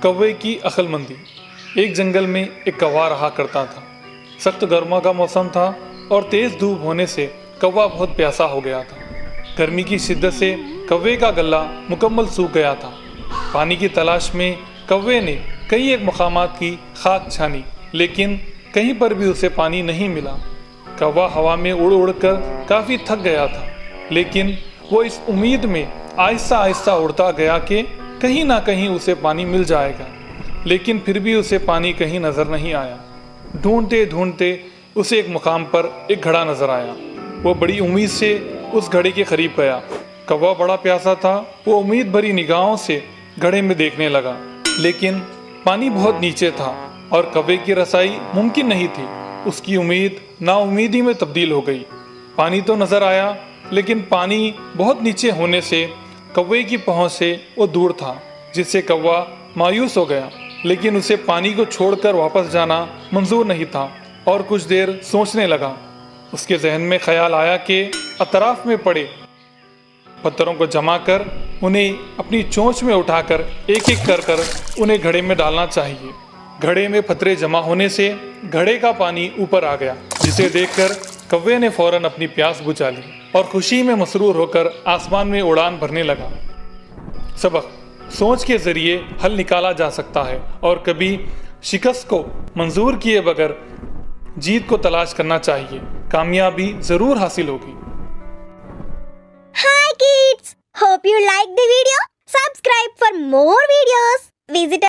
کوے کی عقل مندی۔ ایک جنگل میں ایک کوا رہا کرتا تھا۔ سخت گرما کا موسم تھا اور تیز دھوپ ہونے سے کوا بہت پیاسا ہو گیا تھا۔ گرمی کی شدت سے کوے کا گلا مکمل سوکھ گیا تھا۔ پانی کی تلاش میں کوے نے کئی ایک مقامات کی خاک چھانی، لیکن کہیں پر بھی اسے پانی نہیں ملا۔ کوا ہوا میں اڑ اڑ کر کافی تھک گیا تھا، لیکن وہ اس امید میں آہستہ آہستہ اڑتا گیا کہ کہیں نہ کہیں اسے پانی مل جائے گا، لیکن پھر بھی اسے پانی کہیں نظر نہیں آیا۔ ڈھونڈتے ڈھونڈتے اسے ایک مقام پر ایک گھڑا نظر آیا۔ وہ بڑی امید سے اس گھڑے کے قریب گیا۔ کوا بڑا پیاسا تھا۔ وہ امید بھری نگاہوں سے گھڑے میں دیکھنے لگا، لیکن پانی بہت نیچے تھا اور کوے کی رسائی ممکن نہیں تھی۔ اس کی امید نا امیدی میں تبدیل ہو گئی۔ پانی تو نظر آیا، لیکن پانی بہت نیچے ہونے سے کوے کی پہنچ سے وہ دور تھا، جس سے کوا مایوس ہو گیا۔ لیکن اسے پانی کو چھوڑ کر واپس جانا منظور نہیں تھا اور کچھ دیر سوچنے لگا۔ اس کے ذہن میں خیال آیا کہ اطراف میں پڑے پتھروں کو جمع کر انہیں اپنی چونچ میں اٹھا کر ایک ایک کر انہیں گھڑے میں ڈالنا چاہیے۔ گھڑے میں پتھرے جمع ہونے سے گھڑے کا پانی اوپر آ گیا، جسے دیکھ کر کوے نے فوراً اپنی پیاس بجھا لی اور خوشی میں مسرور ہو کر آسمان میں اڑان بھرنے لگا۔ سبق: سوچ کے ذریعے حل نکالا جا سکتا ہے اور کبھی شکست کو منظور کیے بغیر جیت کو تلاش کرنا چاہیے۔ کامیابی ضرور حاصل ہوگی۔ Hi kids! Hope you like the video. Subscribe for more videos. Visit